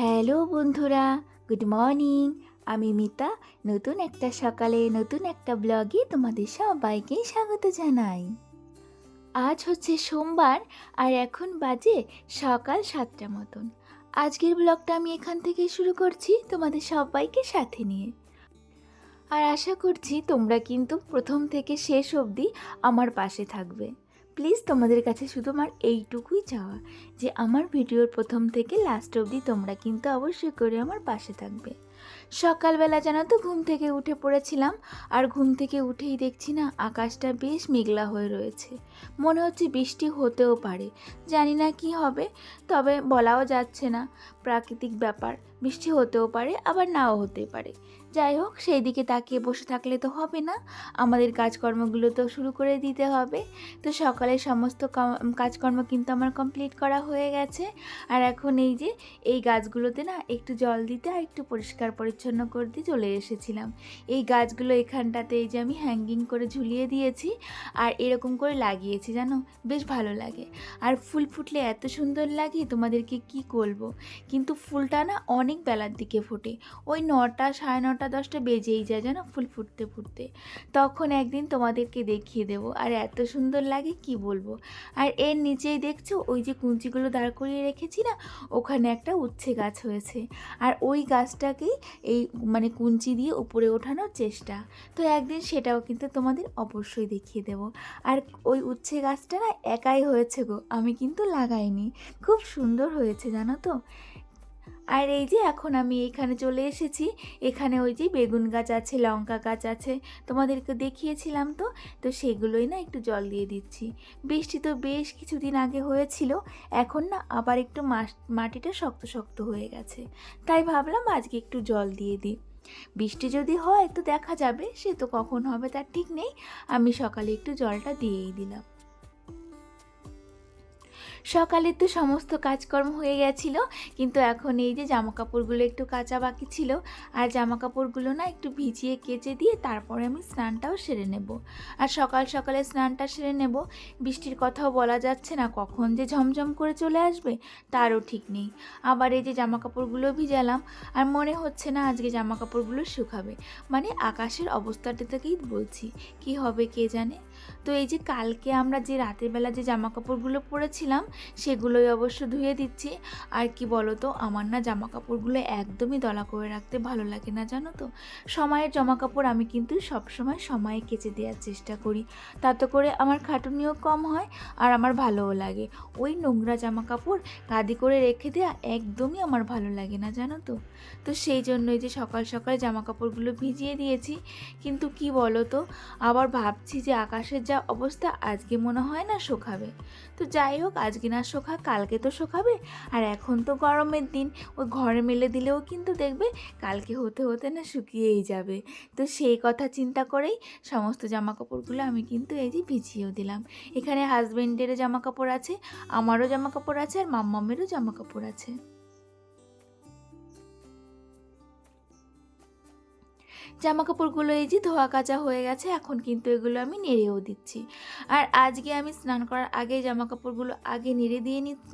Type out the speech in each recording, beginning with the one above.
Hello বন্ধুরা, good morning. আমি মিতা। নতুন একটা সকালে নতুন একটা ব্লগে তোমাদের সবাইকে স্বাগত জানাই। আজ হচ্ছে সোমবার আর এখন বাজে সকাল 7টা মতন। আজকের ব্লগটা আমি এখান থেকে শুরু করছি তোমাদের সবাইকে সাথে নিয়ে। আর আশা করছি তোমরা কিন্তু প্রথম থেকে শেষ অবধি আমার পাশে থাকবে। প্লিজ তোমাদের কাছে শুধু আমার এইটুকুই চাওয়া যে আমার ভিডিওর প্রথম থেকে লাস্ট অবধি তোমরা কিন্তু অবশ্যই করে আমার পাশে থাকবে। সকালবেলা জানো তো ঘুম থেকে উঠে পড়েছিলাম, আর ঘুম থেকে উঠেই দেখছি না আকাশটা বেশ মেঘলা হয়ে রয়েছে। মনে হচ্ছে বৃষ্টি হতেও পারে, জানি না কি হবে, তবে বলাও যাচ্ছে না। প্রাকৃতিক ব্যাপার, বৃষ্টি হতেও পারে আবার নাও হতে পারে। যাই হোক, সেই দিকে তাকিয়ে বসে থাকলে তো হবে না, আমাদের কাজকর্মগুলো তো শুরু করে দিতে হবে। তো সকালের সমস্ত কাজকর্ম কিন্তু আমার কমপ্লিট করা হয়ে গেছে। আর এখন এই যে এই গাছগুলোতে না একটু জল দিতে আর একটু পরিষ্কার পরিচ্ছন্ন করতে চলে এসেছিলাম। এই গাছগুলো এখানটাতে এই যে আমি হ্যাঙ্গিং করে ঝুলিয়ে দিয়েছি আর এরকম করে লাগিয়েছি, জানো বেশ ভালো লাগে। আর ফুল ফুটলে এত সুন্দর লাগে তোমাদেরকে কি বলবো। কিন্তু ফুলটা না অনেক বেলার দিকে ফোটে, ওই 9টা, 9:30, 10টা বেজেই যায় জানো ফুল ফুটতে ফুটতে। তখন একদিন তোমাদেরকে দেখিয়ে দেবো। আর এত সুন্দর লাগে কি বলবো। আর এর নিচেই দেখছো ওই যে কুঞ্চিগুলো দাঁড় করিয়ে রেখেছি না, ওখানে একটা উচ্ছে গাছ হয়েছে। আর ওই গাছটাকেই এই কুঞ্চি দিয়ে উপরে ওঠানোর চেষ্টা। তো একদিন সেটাও কিন্তু তোমাদের অবশ্যই দেখিয়ে দেব। আর ওই উচ্ছে গাছটা না একাই হয়েছে গো, আমি কিন্তু লাগাইনি। খুব সুন্দর হয়েছে জানো তো। আর এই যে এখন আমি এইখানে চলে এসেছি। এখানে ওই যে বেগুন গাছ আছে, লঙ্কা গাছ আছে, তোমাদেরকে দেখিয়েছিলাম তো। তো সেগুলোই না একটু জল দিয়ে দিচ্ছি। বৃষ্টি তো বেশ কিছুদিন আগে হয়েছিল, এখন না আবার একটু মাটিটা শক্ত শক্ত হয়ে গেছে, তাই ভাবলাম আজকে একটু জল দিয়ে দিই। বৃষ্টি যদি হয় তো দেখা যাবে, সে তো কখন হবে তার ঠিক নেই। আমি সকালে একটু জলটা দিয়েই দিলাম। সকালে তো সমস্ত কাজকর্ম হয়ে গেছিলো, কিন্তু এখন এই যে জামা কাপড়গুলো একটু কাচা বাকি ছিল। আর জামা কাপড়গুলো না একটু ভিজিয়ে কেচে দিয়ে তারপরে আমি স্নানটাও সেরে নেব। আর সকাল সকালে স্নানটা সেরে নেব। বৃষ্টির কথাও বলা যাচ্ছে না, কখন যে ঝমঝম করে চলে আসবে তারও ঠিক নেই। আবার এই যে জামা কাপড়গুলো ভিজালাম, আর মনে হচ্ছে না আজকে জামা কাপড়গুলো শুকাবে। আকাশের অবস্থাটা থেকেই বলছি কি হবে কে জানে। তো এই যে কালকে আমরা যে রাতের বেলা যে জামা কাপড়গুলো পরেছিলাম সেগুলোই অবশ্য ধুয়ে দিচ্ছি। আর কি বলো তো, আমার না জামা কাপড়গুলো একদমই দলা করে রাখতে ভালো লাগে না জানো তো। সময়ের জামা কাপড় আমি কিন্তু সবসময় সময়ে কেচে দেওয়ার চেষ্টা করি, তাতে করে আমার খাটুনিও কম হয় আর আমার ভালোও লাগে। ওই নোংরা জামা কাপড় কাঁদি করে রেখে দেওয়া একদমই আমার ভালো লাগে না জানো তো। তো সেই জন্যই যে সকাল সকাল জামা কাপড়গুলো ভিজিয়ে দিয়েছি। কিন্তু কি বলো তো, আবার ভাবছি যে আকাশের যা অবস্থা আজকে মনে হয় না শোকাবে। তো যাই হোক, আজকে না শোকাক কালকে তো শোকাবে। আর এখন তো গরমের দিন, ওই ঘরে মেলে দিলেও কিন্তু দেখবে কালকে হতে হতে না শুকিয়েই যাবে। তো সেই কথা চিন্তা করেই সমস্ত জামা কাপড়গুলো আমি কিন্তু এই যে ভিজিয়েও দিলাম। এখানে হাজবেন্ডেরও জামা কাপড় আছে, আমারও জামা কাপড় আছে, আর মাম্মামেরও জামা কাপড় আছে। জামা কাপড়গুলো এই যে ধোয়া কাচা হয়ে গেছে, এখন কিন্তু এগুলো আমি নেড়েও দিচ্ছি। আর আজকে আমি স্নান করার আগে জামা কাপড়গুলো আগে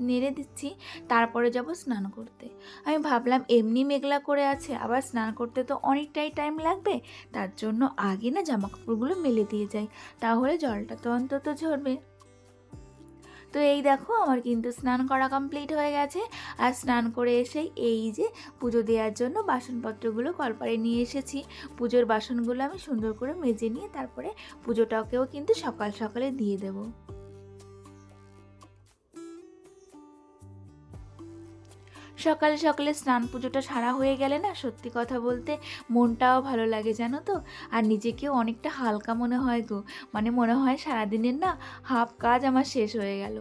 নেড়ে দিচ্ছি, তারপরে যাব স্নান করতে। আমি ভাবলাম এমনি মেঘলা করে আছে, আবার স্নান করতে তো অনেকটাই টাইম লাগবে, তার জন্য আগে না জামা কাপড়গুলো মেলে দিয়ে যাই, তাহলে জলটা তো অন্তত ঝরবে। তো এই দেখো আমার কিন্তু স্নান করা কমপ্লিট হয়ে গেছে। আর স্নান করে এসেই এই যে পুজো দেওয়ার জন্য বাসনপত্রগুলো কলপারে নিয়ে এসেছি। পুজোর বাসনগুলো আমি সুন্দর করে মেজে নিয়ে তারপরে পুজোটাকেও কিন্তু সকাল সকালে দিয়ে দেবো। সকালে সকালে স্নান পুজোটা সারা হয়ে গেলে না সত্যি কথা বলতে মনটাও ভালো লাগে জানো তো। আর নিজেকেও অনেকটা হালকা মনে হয় গো, মনে হয় সারাদিনের না হাফ কাজ আমার শেষ হয়ে গেল।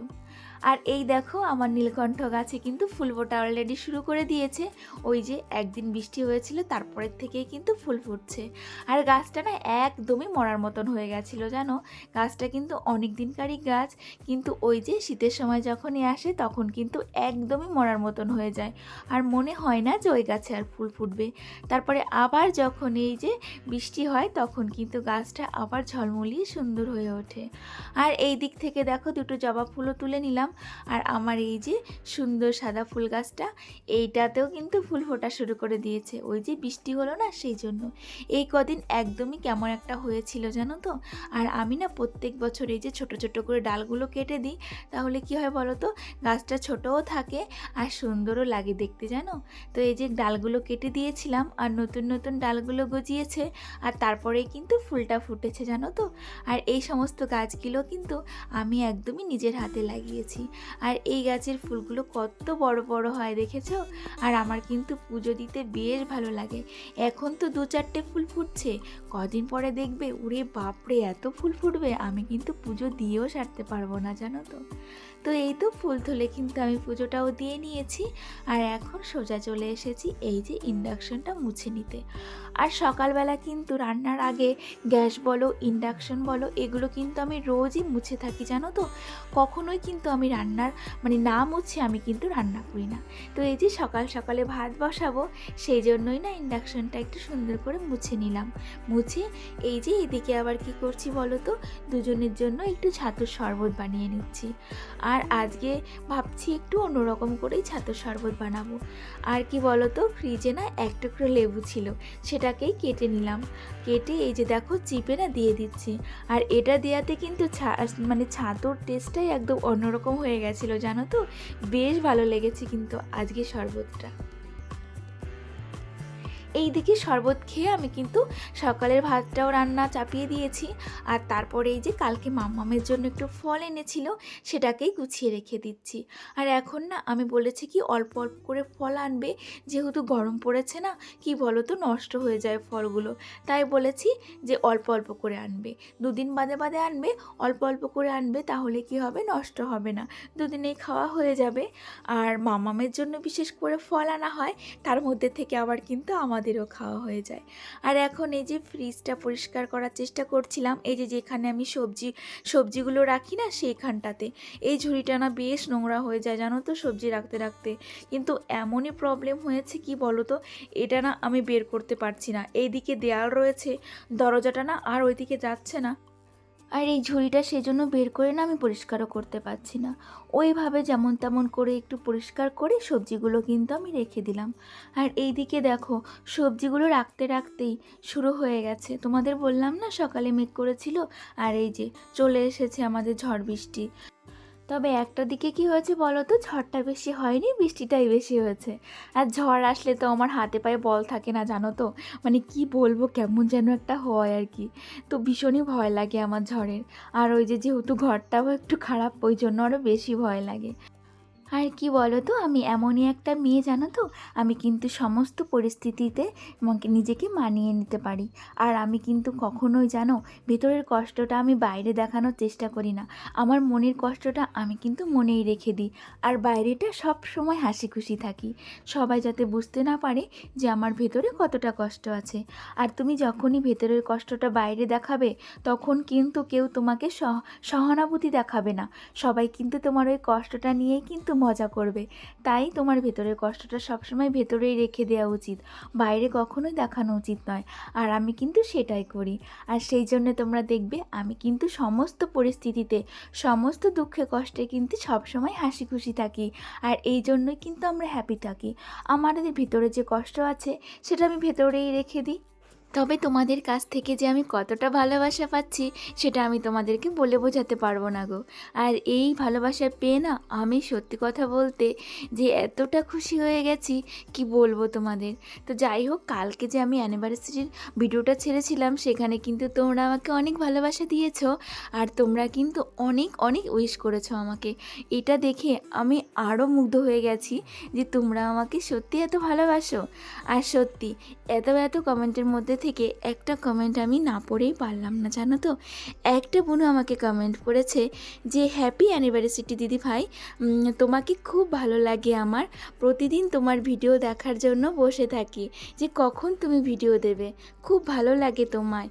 আর এই দেখো আমার নীলকণ্ঠ গাছে কিন্তু ফুল ফোটা অলরেডি শুরু করে দিয়েছে। ওই যে একদিন বৃষ্টি হয়েছিল তারপরের থেকেই কিন্তু ফুল ফুটছে। আর গাছটা না একদমই মরার মতন হয়ে গেছিলো জানো। গাছটা কিন্তু অনেক দিনকারই গাছ, কিন্তু ওই যে শীতের সময় যখনই আসে তখন কিন্তু একদমই মরার মতন হয়ে যায়, আর মনে হয় না যে ওই গাছে আর ফুল ফুটবে। তারপরে আবার যখন এই যে বৃষ্টি হয় তখন কিন্তু গাছটা আবার ঝলমলিয়ে সুন্দর হয়ে ওঠে। আর এই দিক থেকে দেখো দুটো জবা ফুলও তুলে নিলাম। আর আমার এই যে সুন্দর সাদা ফুল গাছটা, এইটাতেও কিন্তু ফুল ফোটা শুরু করে দিয়েছে। ওই যে বৃষ্টি হলো না, সেই জন্য এই কদিন একদমই কেমন একটা হয়েছিল জানো তো। আর আমি না প্রত্যেক বছর এই যে ছোট ছোট করে ডালগুলো কেটে দিই, তাহলে কি হয় বলো তো, গাছটা ছোটও থাকে আর সুন্দরও লাগে দেখতে জানো। তো এই যে ডালগুলো কেটে দিয়েছিলাম আর নতুন নতুন ডালগুলো গজিয়েছে, আর তারপরেই কিন্তু ফুলটা ফুটেছে জানো তো। আর এই সমস্ত গাছগুলো কিন্তু আমি একদমই নিজের হাতে লাগিয়েছি। আর এই গাছের ফুলগুলো কত বড় বড় হয় দেখেছো। আর আমার কিন্তু পুজো দিতে বেশ ভালো লাগে। এখন তো 2-4টে ফুল ফুটছে, কদিন পরে দেখবে ওরে বাপরে এত ফুল ফুটবে, আমি কিন্তু পুজো দিয়েও সারতে পারবো না জানো তো। তো এই তো ফুল তুলে কিন্তু আমি পুজোটাও দিয়ে নিয়েছি। আর এখন সোজা চলে এসেছি এই যে ইন্ডাকশনটা মুছে নিতে। আর সকালবেলা কিন্তু রান্নার আগে গ্যাস বলো ইন্ডাকশন বলো এগুলো কিন্তু আমি রোজই মুছে থাকি জানো তো। কখনোই কিন্তু আমি রান্নার না মুছে আমি কিন্তু রান্না করি না। তো এই যে সকাল সকালে ভাত বসাবো, সেই জন্যই না ইন্ডাকশনটা একটু সুন্দর করে মুছে নিলাম। মুছে এই যে এদিকে আবার কি করছি বলো তো, দুজনের জন্য একটু ছাতুর শরবত বানিয়ে নিচ্ছি। আর আজকে ভাবছি একটু অন্যরকম করেই ছাতুর শরবত বানাবো। আর কি বলো তো, ফ্রিজে না এক টুকরো লেবু ছিল, সেটাকেই কেটে নিলাম। কেটে এই যে দেখো চিপে না দিয়ে দিচ্ছি। আর এটা দেওয়াতে কিন্তু ছাতুর টেস্টটাই একদম অন্যরকম হয়ে গেছিলো জানো তো। বেশ ভালো লেগেছে কিন্তু আজকে শরবতটা। এই দিকে শরবত খেয়ে আমি কিন্তু সকালের ভাতটাও রান্না চাপিয়ে দিয়েছি। আর তারপরে এই যে কালকে মাম্মামের জন্য একটু ফল এনেছিল, সেটাকেই গুছিয়ে রেখে দিচ্ছি। আর এখন না আমি বলেছি কি অল্প অল্প করে ফল আনবে, যেহেতু গরম পড়েছে না, কি বলো তো নষ্ট হয়ে যায় ফলগুলো। তাই বলেছি যে অল্প অল্প করে আনবে, 2 দিন বাদে বাদে আনবে, অল্প অল্প করে আনবে, তাহলে কি হবে নষ্ট হবে না, 2 দিনেই খাওয়া হয়ে যাবে। আর মাম্মামের জন্য বিশেষ করে ফল আনা হয়, তার মধ্যে থেকে আবার কিন্তু আমাদেরও খাওয়া হয়ে যায়। আর এখন এই যে ফ্রিজটা পরিষ্কার করার চেষ্টা করছিলাম। এই যে যেখানে আমি সবজিগুলো রাখি না, সেইখানটাতে এই ঝুড়িটা না বেশ নোংরা হয়ে যায় জানো তো সবজি রাখতে রাখতে। কিন্তু এমনই প্রবলেম হয়েছে কি বলো তো, এটা না আমি বের করতে পারছি না। এইদিকে দেয়াল রয়েছে, দরজাটা না আর ওইদিকে যাচ্ছে না। আর এই ঝুড়িটা সেজন্য বের করে না আমি পরিষ্কারও করতে পারছি না। ওইভাবে যেমন তেমন করে একটু পরিষ্কার করে সবজিগুলো কিন্তু আমি রেখে দিলাম। আর এই দিকে দেখো সবজিগুলো রাখতে রাখতেই শুরু হয়ে গেছে। তোমাদের বললাম না সকালে মেঘ করেছিল, আর এই যে চলে এসেছে আমাদের ঝড় বৃষ্টি। তবে একটা দিকে কি হয়েছে বলো তো, ঝড়টা বেশি হয়নি, বৃষ্টিটাই বেশি হয়েছে। আর ঝড় আসলে তো আমার হাতে পায়ে বল থাকে না জানো তো, কি বলবো, কেমন যেন একটা হয় আর কি। তো ভীষণই ভয় লাগে আমার ঝড়ের। আর ওই যে যেহেতু ঘরটাও একটু খারাপ, ওই জন্য আরও বেশি ভয় লাগে। আর কি বলো তো, আমি এমনই একটা মেয়ে জানো তো, আমি কিন্তু সমস্ত পরিস্থিতিতে নিজেকে মানিয়ে নিতে পারি। আর আমি কিন্তু কখনোই জানো ভেতরের কষ্টটা আমি বাইরে দেখানোর চেষ্টা করি না। আমার মনের কষ্টটা আমি কিন্তু মনেই রেখে দিই, আর বাইরেটা সব সময় হাসি খুশি থাকি, সবাই যাতে বুঝতে না পারে যে আমার ভেতরে কতটা কষ্ট আছে। আর তুমি যখনই ভেতরের কষ্টটা বাইরে দেখাবে, তখন কিন্তু কেউ তোমাকে সহানুভূতি দেখাবে না। সবাই কিন্তু তোমার ওই কষ্টটা নিয়েই কিন্তু মজা করবে। তাই তোমার ভেতরের কষ্টটা সবসময় ভেতরেই রেখে দেওয়া উচিত, বাইরে কখনোই দেখানো উচিত নয়। আর আমি কিন্তু সেটাই করি। আর সেই জন্য তোমরা দেখবে আমি কিন্তু সমস্ত পরিস্থিতিতে, সমস্ত দুঃখে কষ্টে কিন্তু সবসময় হাসি খুশি থাকি। আর এই জন্যই কিন্তু আমরা হ্যাপি থাকি। আমাদের ভিতরে যে কষ্ট আছে সেটা আমি ভেতরেই রেখে দিই। তবে তোমাদের কাছ থেকে যে আমি কতটা ভালোবাসা পাচ্ছি, সেটা আমি তোমাদেরকে বলে বোঝাতে পারবো না গো। আর এই ভালোবাসা পেয়ে না আমি সত্যি কথা বলতে যে এতটা খুশি হয়ে গেছি, কি বলবো তোমাদের। তো যাই হোক, কালকে যে আমি অ্যানিভার্সারির ভিডিওটা ছেড়েছিলাম, সেখানে কিন্তু তোমরা আমাকে অনেক ভালোবাসা দিয়েছো। আর তোমরা কিন্তু অনেক অনেক উইশ করেছো আমাকে। এটা দেখে আমি আরও মুগ্ধ হয়ে গেছি যে তোমরা আমাকে সত্যি এত ভালোবাসো। আর সত্যি এত এত কমেন্টের মধ্যে থেকে একটা কমেন্ট আমি না পড়েই পারলাম না জানো তো। একটা বোনও আমাকে কমেন্ট করেছে যে হ্যাপি অ্যানিভার্সারি দিদি ভাই, তোমাকে খুব ভালো লাগে, আমার প্রতিদিন তোমার ভিডিও দেখার জন্য বসে থাকি যে কখন তুমি ভিডিও দেবে, খুব ভালো লাগে তোমায়,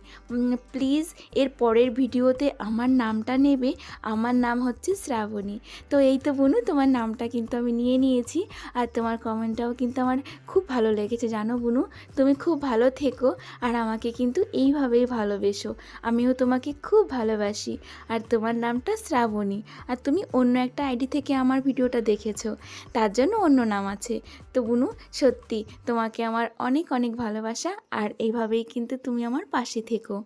প্লিজ এর পরের ভিডিওতে আমার নামটা নেবে, আমার নাম হচ্ছে শ্রাবণী। তো এই তো বোনু, তোমার নামটা কিন্তু আমি নিয়ে নিয়েছি। আর তোমার কমেন্টটাও কিন্তু আমার খুব ভালো লেগেছে জানো বোনু। তুমি খুব ভালো থেকো। আর আমাকে কিন্তু এইভাবেই ভালোবেসো। আমিও তোমাকে খুব ভালোবাসি। আর তোমার নামটা শ্রাবণী, আর তুমি অন্য একটা আইডি থেকে আমার ভিডিওটা দেখেছো, তার জন্য অন্য নাম আছে। তো বুনু, সত্যি তোমাকে আমার অনেক অনেক ভালোবাসা, আর এইভাবেই কিন্তু তুমি আমার পাশে থেকো।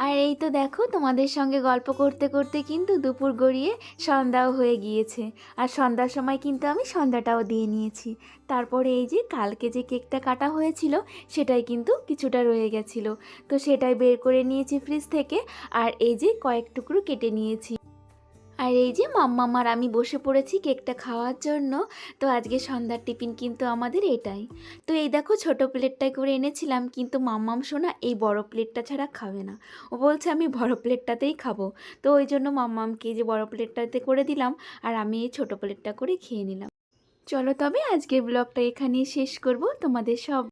আর এই তো দেখো, তোমাদের সঙ্গে গল্প করতে করতে কিন্তু দুপুর গড়িয়ে সন্ধ্যাও হয়ে গিয়েছে। আর সন্ধ্যার সময় কিন্তু আমি সন্ধ্যাটাও দিয়ে নিয়েছি। তারপরে এই যে কালকে যে কেকটা কাটা হয়েছিল, সেটাই কিন্তু কিছুটা রয়ে গেছিলো, তো সেটাই বের করে নিয়েছি ফ্রিজ থেকে। আর এই যে কয়েক টুকরো কেটে নিয়েছি। আর এই যে মাম্মাম আর আমি বসে পড়েছি কেকটা খাওয়ার জন্য। তো আজকে সন্ধ্যার টিফিন কিন্তু আমাদের এটাই। তো এই দেখো, ছোট প্লেটটাই করে এনেছিলাম, কিন্তু মাম্মাম সোনা এই বড় প্লেটটা ছাড়া খাবে না। ও বলছে আমি বড় প্লেটটাতেই খাবো। তো ওই জন্য মাম্মামকে যে বড় প্লেটটাতে করে দিলাম, আর আমি এই ছোট প্লেটটা করে খেয়ে নিলাম। চলো তবে আজকের ব্লগটা এখানেই শেষ করব। তোমাদের সব